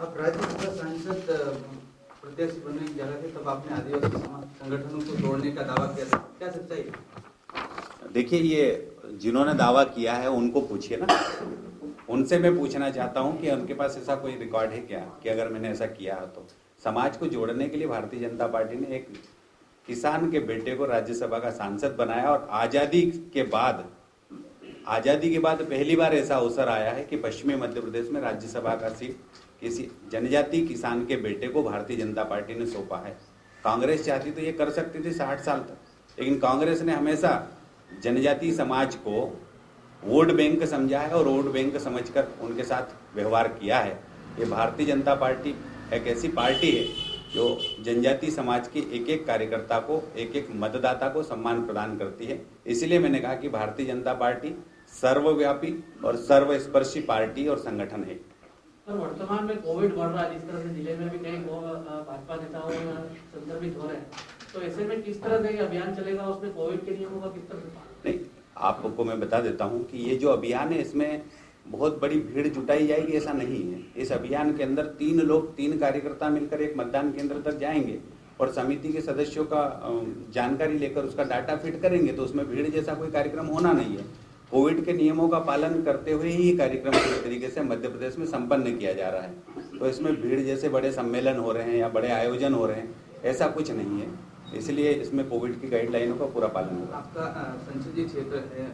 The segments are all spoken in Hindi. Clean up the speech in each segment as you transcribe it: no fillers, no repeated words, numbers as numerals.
आप राज्यसभा सांसद प्रत्याशी बनने की जगह थे, तब आपने आदिवासी समाज संगठनों को तोड़ने का दावा किया था, क्या सच्चाई है? देखिए, ये जिन्होंने दावा किया है उनको पूछिए ना। उनसे मैं पूछना चाहता हूं कि उनके पास ऐसा कोई रिकॉर्ड है क्या कि अगर मैंने ऐसा किया है तो। समाज को जोड़ने के लिए भारतीय जनता पार्टी ने एक किसान के बेटे को राज्यसभा का सांसद बनाया, और आज़ादी के बाद पहली बार ऐसा अवसर आया है कि पश्चिमी मध्य प्रदेश में राज्यसभा का सीट किसी जनजाति किसान के बेटे को भारतीय जनता पार्टी ने सौंपा है। कांग्रेस चाहती तो ये कर सकती थी 60 साल तक, लेकिन कांग्रेस ने हमेशा जनजाति समाज को वोट बैंक समझा है और वोट बैंक समझकर उनके साथ व्यवहार किया है। ये भारतीय जनता पार्टी एक ऐसी पार्टी है जो जनजाति समाज के एक एक कार्यकर्ता को, एक एक मतदाता को सम्मान प्रदान करती है। इसलिए मैंने कहा कि भारतीय जनता पार्टी सर्वव्यापी और सर्वस्पर्शी पार्टी और संगठन है। पर वर्तमान में कोविड बढ़ रहा है, जिस तरह से जिले में भी कई भाजपा नेताओं संक्रमित हो रहे हैं, तो ऐसे में किस तरह से अभियान चलेगा, उसमें कोविड के नियमों का किस तरह से? नहीं, आपको मैं बता देता हूं कि ये जो अभियान है इसमें बहुत बड़ी भीड़ जुटाई जाएगी, ऐसा नहीं है। इस अभियान के अंदर 3 कार्यकर्ता मिलकर एक मतदान केंद्र तक जाएंगे और समिति के सदस्यों का जानकारी लेकर उसका डाटा फिट करेंगे, तो उसमें भीड़ जैसा कोई कार्यक्रम होना नहीं है। कोविड के नियमों का पालन करते हुए ही कार्यक्रम पूरी तरीके से मध्य प्रदेश में संपन्न किया जा रहा है। तो इसमें भीड़ जैसे बड़े सम्मेलन हो रहे हैं या बड़े आयोजन हो रहे हैं, ऐसा कुछ नहीं है। इसलिए इसमें कोविड की गाइडलाइनों का पूरा पालन होगा। आपका संसदीय क्षेत्र है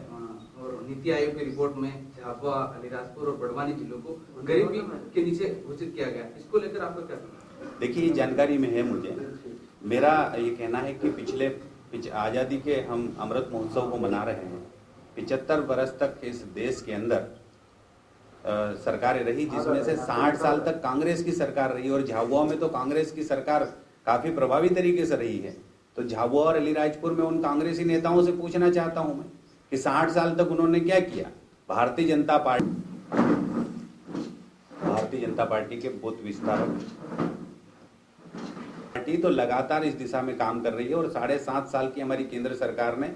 और नीति आयोग की रिपोर्ट में झाबुआ, अलीराजपुर और बड़वानी जिलों को गरीबी के नीचे घोषित किया गया, इसको लेकर आपका क्या कहना है? देखिए, ये जानकारी में है मुझे। मेरा ये कहना है कि आज़ादी के हम अमृत महोत्सव को मना रहे हैं। 75 वर्ष तक इस देश के अंदर सरकारें रही, जिसमें से 60 साल तक कांग्रेस की सरकार रही, और झाबुआ में तो कांग्रेस की सरकार काफी प्रभावी तरीके से रही है। तो झाबुआ और अलीराजपुर में उन कांग्रेसी नेताओं से पूछना चाहता हूं मैं कि 60 साल तक उन्होंने क्या किया। भारतीय जनता पार्टी के बूथ विस्तारक पार्टी तो लगातार इस दिशा में काम कर रही है, और 7.5 साल की हमारी केंद्र सरकार ने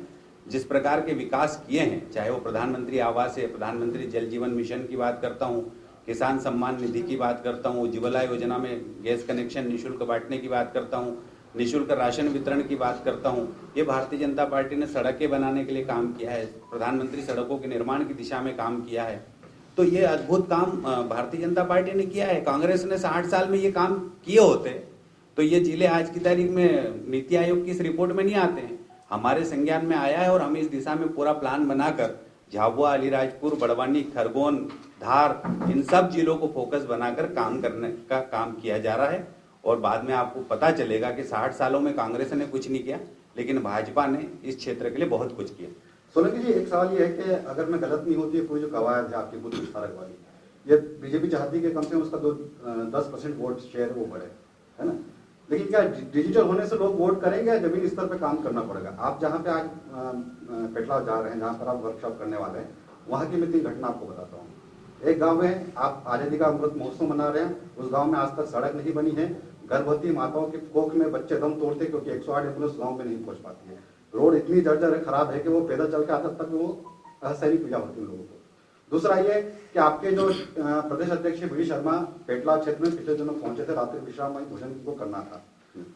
जिस प्रकार के विकास किए हैं, चाहे वो प्रधानमंत्री आवास है, प्रधानमंत्री जल जीवन मिशन की बात करता हूँ, किसान सम्मान निधि की बात करता हूँ, उज्ज्वला योजना में गैस कनेक्शन निःशुल्क बांटने की बात करता हूँ, निःशुल्क राशन वितरण की बात करता हूँ। ये भारतीय जनता पार्टी ने सड़कें बनाने के लिए काम किया है, प्रधानमंत्री सड़कों के निर्माण की दिशा में काम किया है। तो ये अद्भुत काम भारतीय जनता पार्टी ने किया है। कांग्रेस ने 60 साल में ये काम किए होते तो ये जिले आज की तारीख में नीति आयोग की इस रिपोर्ट में नहीं आते हैं। हमारे संज्ञान में आया है और हम इस दिशा में पूरा प्लान बनाकर झाबुआ, अलीराजपुर, बड़वानी, खरगोन, धार, इन सब जिलों को फोकस बनाकर काम करने का काम किया जा रहा है। और बाद में आपको पता चलेगा कि 60 सालों में कांग्रेस ने कुछ नहीं किया, लेकिन भाजपा ने इस क्षेत्र के लिए बहुत कुछ किया। सोलंकी जी, एक सवाल ये है कि अगर मैं गलत नहीं होती है, पूरी जो कवायद है आपकी बूथ विस्तारक वाली, ये बीजेपी चाहती है कि कम से कम उसका 10% वोट शेयर वो बढ़े, है ना? लेकिन क्या डिजिटल होने से लोग वोट करेंगे या जमीन स्तर पर काम करना पड़ेगा? आप जहाँ पे आज पेटला जा रहे हैं, जहाँ पर आप वर्कशॉप करने वाले हैं, वहाँ की मैं 3 घटना आपको बताता हूँ। एक गांव में आप आज़ादी का अमृत महोत्सव मना रहे हैं, उस गांव में आज तक सड़क नहीं बनी है। गर्भवती माताओं की कोख में बच्चे दम तोड़ते क्योंकि 108 एम्बुलेंस गाँव में नहीं पहुँच पाती है। रोड इतनी जर्जर खराब है कि वो पैदल चल के आता तक वो असहनीय पीड़ा होती है लोगों को। दूसरा ये कि आपके जो प्रदेश अध्यक्ष वी शर्मा पेटला क्षेत्र में पिछले दिनों पहुंचे थे, रात्रि विश्राम वहीं भोजन को करना था।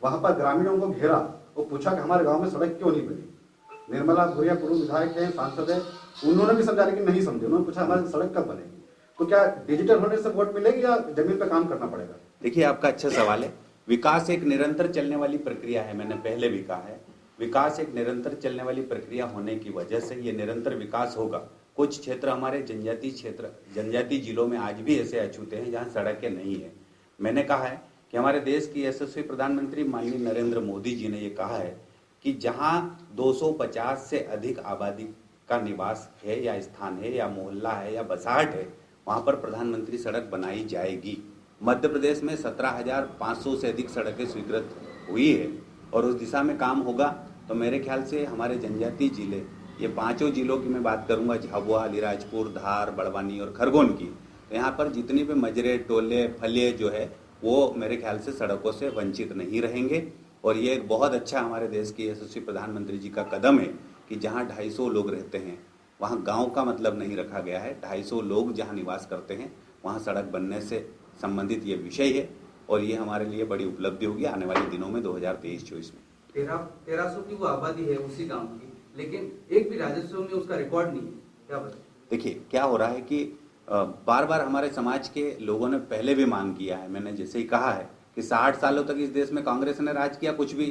वहां पर ग्रामीणों को घेरा और पूछा कि हमारे गांव में सड़क क्यों नहीं बनी। निर्मला भूरिया पूर्व विधायक है, सांसद है, उन्होंने भी समझा लेकिन नहीं समझे। उन्होंने पूछा हमारी सड़क कब बनेगी। तो क्या डिजिटल होने से वोट मिलेगी या जमीन पर काम करना पड़ेगा? देखिए, आपका अच्छा सवाल है। विकास एक निरंतर चलने वाली प्रक्रिया है, मैंने पहले भी कहा है। विकास एक निरंतर चलने वाली प्रक्रिया होने की वजह से ये निरंतर विकास होगा। कुछ क्षेत्र हमारे जनजाति जिलों में आज भी ऐसे अछूते हैं जहाँ सड़कें नहीं है। मैंने कहा है कि हमारे देश की यशस्वी प्रधानमंत्री माननीय नरेंद्र मोदी जी ने ये कहा है कि जहाँ 250 से अधिक आबादी का निवास है या स्थान है या मोहल्ला है या बसाहट है, वहाँ पर प्रधानमंत्री सड़क बनाई जाएगी। मध्य प्रदेश में 17,500 से अधिक सड़कें स्वीकृत हुई है और उस दिशा में काम होगा। तो मेरे ख्याल से हमारे जनजातीय जिले, ये 5 जिलों की मैं बात करूंगा, झाबुआ, अलीराजपुर, धार, बड़वानी और खरगोन की, तो यहाँ पर जितनी भी मजरे, टोले, फलिए जो है वो मेरे ख्याल से सड़कों से वंचित नहीं रहेंगे। और ये एक बहुत अच्छा हमारे देश की यशस्वी प्रधानमंत्री जी का कदम है कि जहाँ 250 लोग रहते हैं वहाँ गाँव का मतलब नहीं रखा गया है। 250 लोग जहाँ निवास करते हैं वहाँ सड़क बनने से संबंधित ये विषय है और ये हमारे लिए बड़ी उपलब्धि होगी आने वाले दिनों में 2023-24 में। 1300 की वो आबादी है उसी गांव की, लेकिन एक भी राजस्व में उसका रिकॉर्ड नहीं है, क्या बताएं? देखिए क्या हो रहा है कि बार बार हमारे समाज के लोगों ने पहले भी मांग किया है, मैंने जैसे ही कहा है कि 60 सालों तक इस देश में कांग्रेस ने राज किया, कुछ भी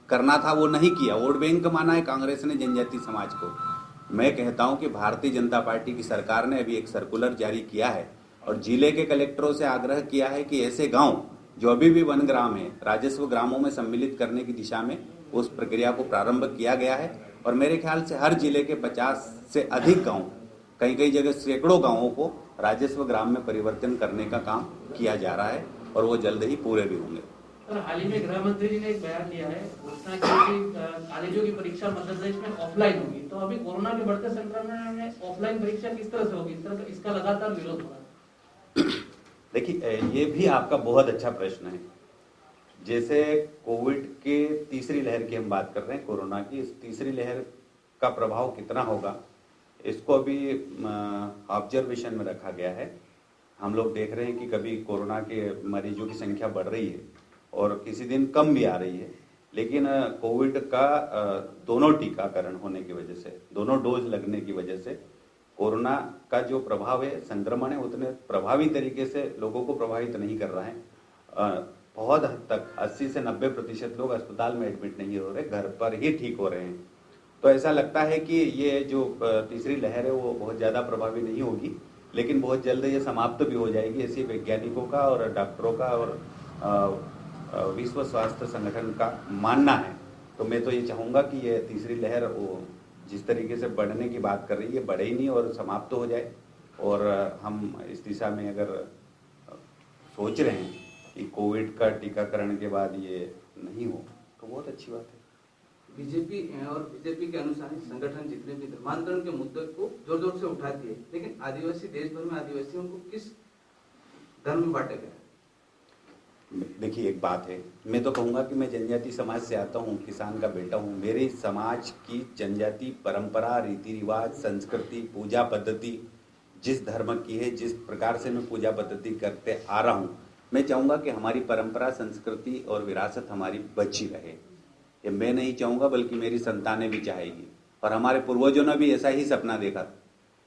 करना था वो नहीं किया, वोट बैंक माना है कांग्रेस ने जनजाति समाज को। मैं कहता हूं कि भारतीय जनता पार्टी की सरकार ने अभी एक सर्कुलर जारी किया है और जिले के कलेक्टरों से आग्रह किया है कि ऐसे गांव जो अभी भी वन ग्राम है राजस्व ग्रामों में सम्मिलित करने की दिशा में उस प्रक्रिया को प्रारंभ किया गया है और मेरे ख्याल से हर जिले के 50 से अधिक गांव, कई कई जगह सैकड़ों गांवों को राजस्व ग्राम में परिवर्तन करने का काम किया जा रहा है और वो जल्द ही पूरे भी होंगे। सर, हाल ही में गृह मंत्री जी ने एक बयान दिया है, घोषणा की कि कॉलेजों की परीक्षा मध्य प्रदेश में ऑफलाइन होगी, तो अभी कोरोना के बढ़ते संक्रमण में ऑफलाइन परीक्षा किस तरह से होगी? इस तरह का इसका लगातार विरोध हो रहा है। देखिए ये भी आपका बहुत अच्छा प्रश्न है। जैसे कोविड के तीसरी लहर की हम बात कर रहे हैं, कोरोना की, इस तीसरी लहर का प्रभाव कितना होगा इसको अभी ऑब्जर्वेशन में रखा गया है। हम लोग देख रहे हैं कि कभी कोरोना के मरीजों की संख्या बढ़ रही है और किसी दिन कम भी आ रही है, लेकिन कोविड का दोनों टीकाकरण होने की वजह से, दोनों डोज लगने की वजह से कोरोना का जो प्रभाव है, संक्रमण है, उतने प्रभावी तरीके से लोगों को प्रभावित नहीं कर रहा है। बहुत हद तक 80 से 90% लोग अस्पताल में एडमिट नहीं हो रहे, घर पर ही ठीक हो रहे हैं। तो ऐसा लगता है कि ये जो तीसरी लहर है वो बहुत ज़्यादा प्रभावी नहीं होगी, लेकिन बहुत जल्द ये समाप्त भी हो जाएगी, ऐसी वैज्ञानिकों का और डॉक्टरों का और विश्व स्वास्थ्य संगठन का मानना है। तो मैं तो ये चाहूँगा कि ये तीसरी लहर वो जिस तरीके से बढ़ने की बात कर रही है बढ़े ही नहीं और समाप्त हो जाए, और हम इस दिशा में अगर सोच रहे हैं कि कोविड का टीकाकरण के बाद ये नहीं हो तो बहुत अच्छी बात है। बीजेपी और बीजेपी के अनुसार संगठन जितने भी धर्मांतरण के मुद्दे को जोर जोर से उठाती है, लेकिन आदिवासी देश भर में आदिवासियों को किस धर्म में बांटा गया? देखिए एक बात है, मैं तो कहूँगा कि मैं जनजाति समाज से आता हूँ, किसान का बेटा हूँ। मेरे समाज की जनजाति परंपरा, रीति रिवाज, संस्कृति, पूजा पद्धति जिस धर्म की है, जिस प्रकार से मैं पूजा पद्धति करते आ रहा हूँ, मैं चाहूँगा कि हमारी परंपरा, संस्कृति और विरासत हमारी बची रहे। ये मैं नहीं चाहूँगा बल्कि मेरी संतानें भी चाहेगी, और हमारे पूर्वजों ने भी ऐसा ही सपना देखा।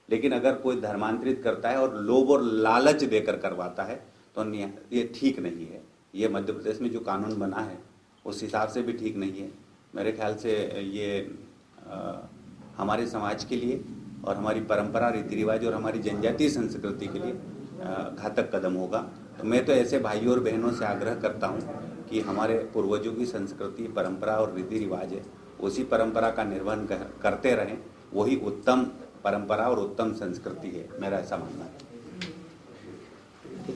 लेकिन अगर कोई धर्मांतरित करता है और लोभ और लालच देकर करवाता है तो ये ठीक नहीं है। ये मध्य प्रदेश में जो कानून बना है उस हिसाब से भी ठीक नहीं है। मेरे ख्याल से ये हमारे समाज के लिए और हमारी परंपरा, रीति रिवाज और हमारी जनजातीय संस्कृति के लिए घातक कदम होगा। तो मैं तो ऐसे भाइयों और बहनों से आग्रह करता हूँ कि हमारे पूर्वजों की संस्कृति, परंपरा और रीति रिवाज है, उसी परंपरा का निर्वहन करते रहें। वही उत्तम परंपरा और उत्तम संस्कृति है, मेरा ऐसा मानना है।